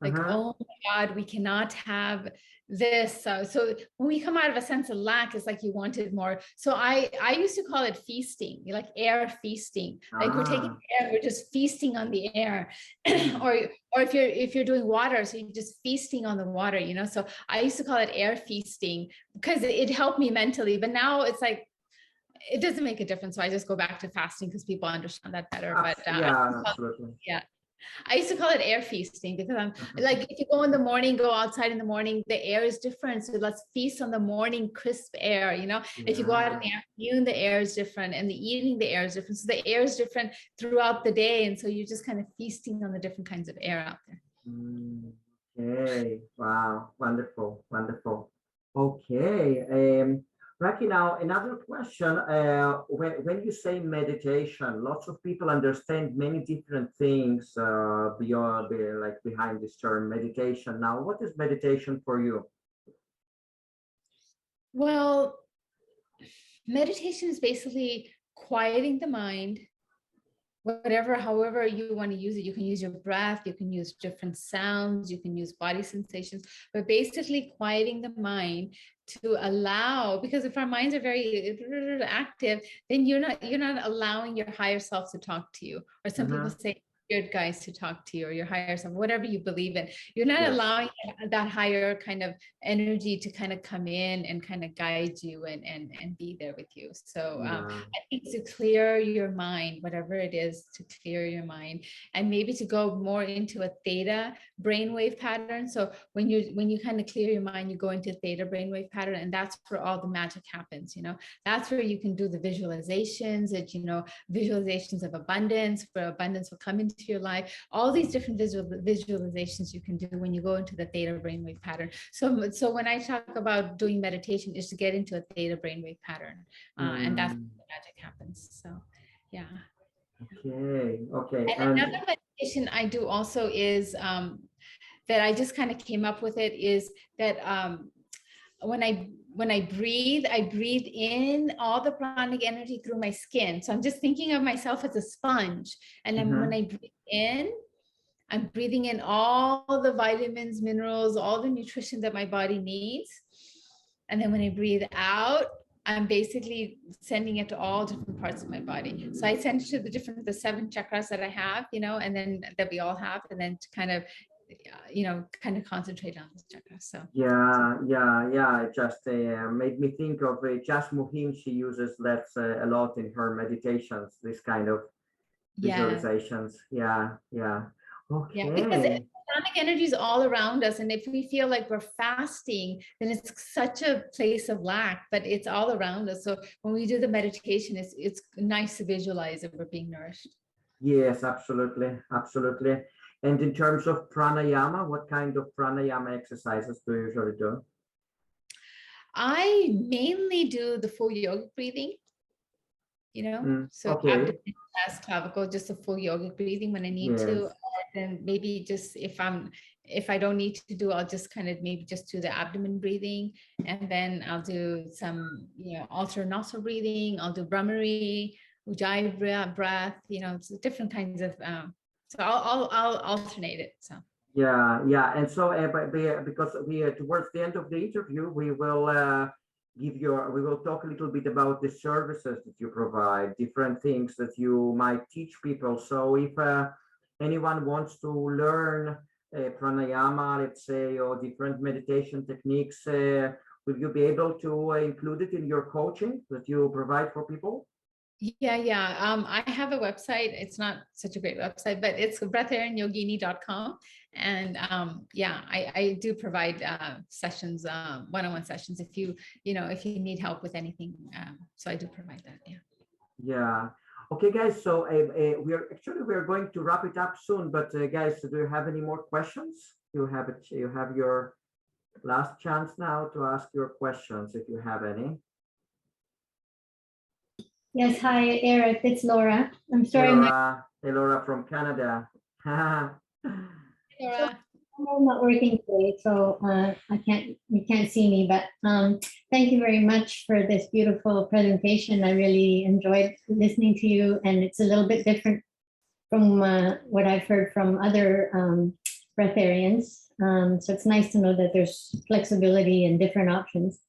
Like, Mm-hmm. oh my God, we cannot have this. So when we come out of a sense of lack, it's like you wanted more. So I used to call it feasting, like air feasting. Like we're taking Ah. air, we're just feasting on the air. Mm. or if you're doing water, so you're just feasting on the water, you know. So I used to call it air feasting because it helped me mentally. But now it's like it doesn't make a difference. So I just go back to fasting because people understand that better. But Yeah, absolutely. yeah, I used to call it air feasting because I'm like, if you go in the morning, go outside in the morning, the air is different. So let's feast on the morning crisp air. You know, if you go out in Yeah. the afternoon, the air is different, and the evening, the air is different. So the air is different throughout the day, and so you're just kind of feasting on the different kinds of air out there. Mm, okay. Wow. Wonderful. Wonderful. Okay. Raki, now another question. When you say meditation, lots of people understand many different things like behind this term meditation. Now, what is meditation for you? Well, meditation is basically quieting the mind, whatever, however you want to use it. You can use your breath, you can use different sounds, you can use body sensations, but basically quieting the mind to allow, because if our minds are very active, then you're not allowing your higher self to talk to you, or some people Mm-hmm. say spirit guides to talk to you, or your higher self, whatever you believe in. You're not Yes. allowing that higher kind of energy to kind of come in and kind of guide you and be there with you. So Yeah. I think to clear your mind, whatever it is, to clear your mind, and maybe to go more into a theta brainwave pattern. So when you kind of clear your mind, you go into theta brainwave pattern, and that's where all the magic happens. You know, that's where you can do the visualizations, that visualizations of abundance, where abundance will come into your life. All these different visualizations you can do when you go into the theta brainwave pattern. So when I talk about doing meditation, is to get into a theta brainwave pattern, and that's Mm, where the magic happens. So yeah. okay. Okay. And And another meditation I do also is that I just kind of came up with it, is that when I breathe, I breathe in all the pranic energy through my skin. So I'm just thinking of myself as a sponge. And then when mhm. I breathe in, I'm breathing in all the vitamins, minerals, all the nutrition that my body needs. And then when I breathe out, I'm basically sending it to all different parts of my body. So I send it to the 7 chakras that I have, and then that we all have, and then to kind of concentrate on those chakras. Yeah, yeah, yeah. It just made me think of Jas Muhim. She uses that a lot in her meditations, this kind of Yeah. visualizations. Yeah, yeah. Yeah, because Okay. pranic energy is all around us. And if we feel like we're fasting, then it's such a place of lack, but it's all around us. So when we do the meditation, it's nice to visualize that we're being nourished. Yes, absolutely, absolutely. And in terms of pranayama, what kind of pranayama exercises do you usually do? I mainly do the full yogic breathing, so Okay. abdomen, chest, clavicle, just a full yogic breathing when I need to. Yes. Then maybe just if I don't need to do, I'll just kind of maybe just do the abdomen breathing, and then I'll do some, alternate nostril breathing. I'll do Brahmari, Ujjayi breath, it's different kinds of, so I'll alternate it. So. Yeah, yeah. And so, because we towards the end of the interview, we will talk a little bit about the services that you provide, different things that you might teach people. So if anyone wants to learn pranayama, let's say, or different meditation techniques, will you be able to include it in your coaching that you provide for people? Yeah. I have a website. It's not such a great website, but it's breatharianyogini.com. And yeah, I do provide sessions, one-on-one sessions if if you need help with anything. So I do provide that. Yeah. Yeah. Okay, guys. So we're going to wrap it up soon. But guys, do you have any more questions? You have it. You have your last chance now to ask your questions if you have any. Yes, hi, Eric. It's Laura. I'm Hey, sorry, Laura. Hey, Laura from Canada. Laura. I'm not working today, so you can't see me. But thank you very much for this beautiful presentation. I really enjoyed listening to you, and it's a little bit different from what I've heard from other breatharians. So it's nice to know that there's flexibility and different options.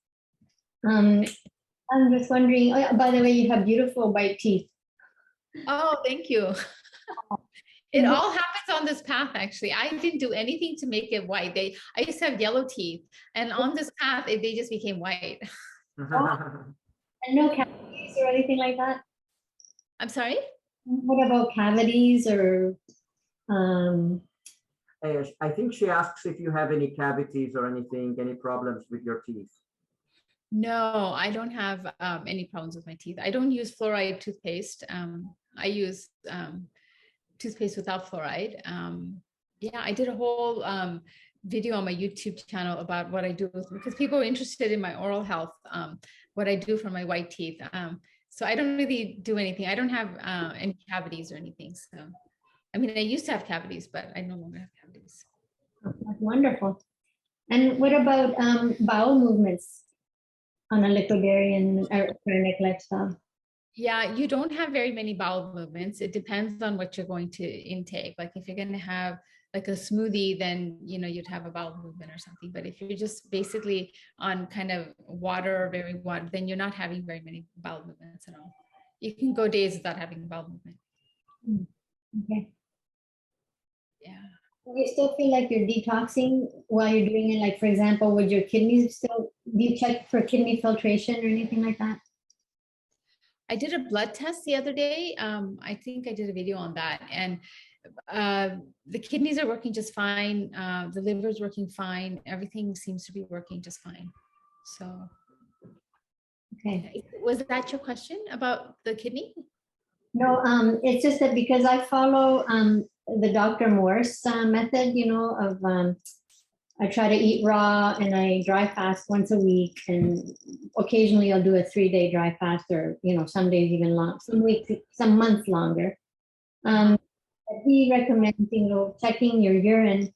I'm just wondering, oh, by the way, you have beautiful white teeth. Oh, thank you. It all happens on this path, actually. I didn't do anything to make it white. I used to have yellow teeth, and on this path, they just became white. And no cavities or anything like that? I'm sorry? What about cavities or I think she asks if you have any cavities or anything, any problems with your teeth. No, I don't have any problems with my teeth. I don't use fluoride toothpaste. I use toothpaste without fluoride. Yeah, I did a whole video on my YouTube channel about what I do because people are interested in my oral health, what I do for my white teeth. So I don't really do anything. I don't have any cavities or anything. So, I mean, I used to have cavities, but I no longer have cavities. that's wonderful. And what about bowel movements on a liquidarian or Pranic lifestyle? Yeah, you don't have very many bowel movements. It depends on what you're going to intake. Like if you're going to have like a smoothie, then you'd have a bowel movement or something. But if you're just basically on kind of water or very water, then you're not having very many bowel movements at all. You can go days without having bowel movement. Okay. Yeah. You still feel like you're detoxing while you're doing it? Like, for example, would your kidneys do you check for kidney filtration or anything like that? I did a blood test the other day. I think I did a video on that, and the kidneys are working just fine. The liver is working fine. Everything seems to be working just fine. So, Okay. Was that your question about the kidney? No, it's just that because I follow the Dr. Morse method, of I try to eat raw and I dry fast once a week, and occasionally I'll do a 3-day dry fast, or some days even long, some weeks, some months longer. He recommends checking your urine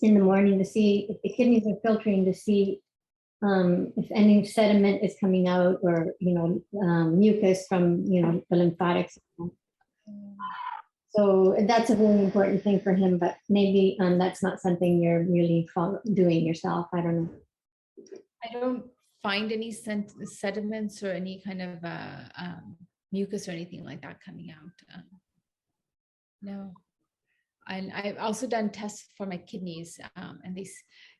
in the morning to see if the kidneys are filtering, to see if any sediment is coming out, or mucus from the lymphatics. So that's a really important thing for him, but maybe that's not something you're really doing yourself. I don't know. I don't find any sediments or any kind of mucus or anything like that coming out. No. And I've also done tests for my kidneys, and these,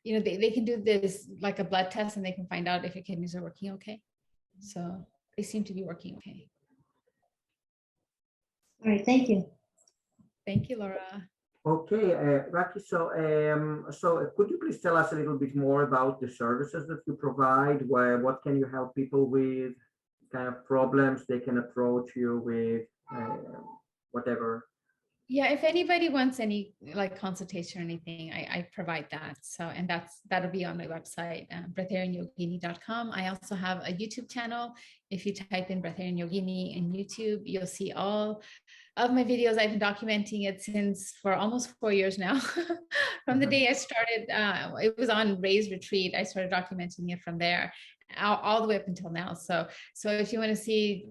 they can do this like a blood test, and they can find out if your kidneys are working okay. So they seem to be working okay. All right, thank you. Thank you, Laura. Okay, Raki, so could you please tell us a little bit more about the services that you provide? What can you help people with? Kind of problems they can approach you with, whatever. Yeah, if anybody wants any like consultation or anything, I provide that. So, and that'll be on my website, breatharianyogini.com. I also have a YouTube channel. If you type in Breatharian Yogini in YouTube, you'll see all of my videos. I've been documenting it for almost 4 years now. From the day I started, it was on Ray's retreat. I started documenting it from there, all the way up until now. So if you want to see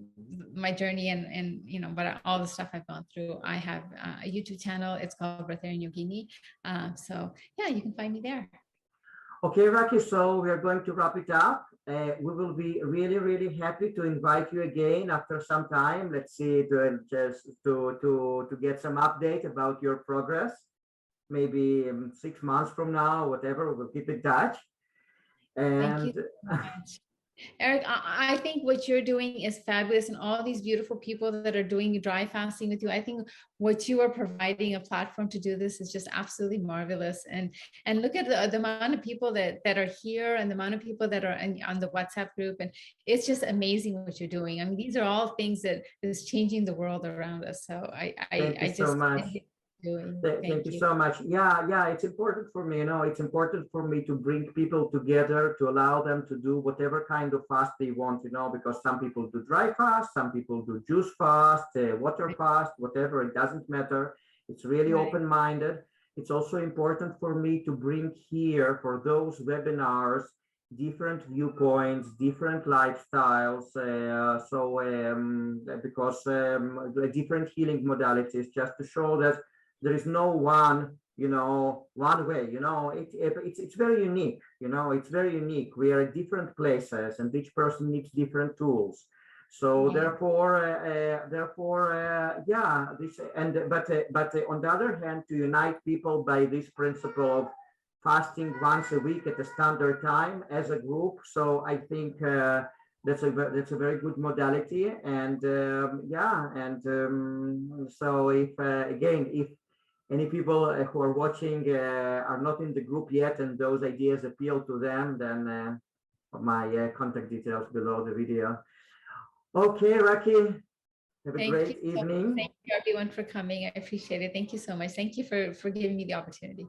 my journey and all the stuff I've gone through, I have a YouTube channel. It's called Breatharian Yogini. So yeah, you can find me there. Okay, Raki, so we are going to wrap it up. We will be really, really happy to invite you again after some time. Let's see, to get some update about your progress. Maybe 6 months from now, whatever, we'll keep in touch. And thank you so much. Eric, I think what you're doing is fabulous, and all these beautiful people that are doing dry fasting with you. I think what you are providing a platform to do this is just absolutely marvelous. And look at the amount of people that are here, and the amount of people that are on the WhatsApp group, and it's just amazing what you're doing. I mean, these are all things that is changing the world around us. So Thank you I so just much. doing. Thank Thank you you. so much. Yeah, it's important for me, it's important for me to bring people together, to allow them to do whatever kind of fast they want, because some people do dry fast, some people do juice fast, water fast, whatever, it doesn't matter. It's really Right. open-minded. It's also important for me to bring here for those webinars different viewpoints, different lifestyles, because different healing modalities, just to show that there is no one one way. It's very unique. It's very unique. We are at different places, and each person needs different tools. So Yeah. yeah, this and but on the other hand, to unite people by this principle of fasting once a week at a standard time as a group. So I think that's a very good modality. And so if again, if any people who are watching are not in the group yet and those ideas appeal to them, then my contact details below the video. Okay, Raki, have a Thank great you. evening. Thank you everyone for coming. I appreciate it. Thank you so much. Thank you for giving me the opportunity.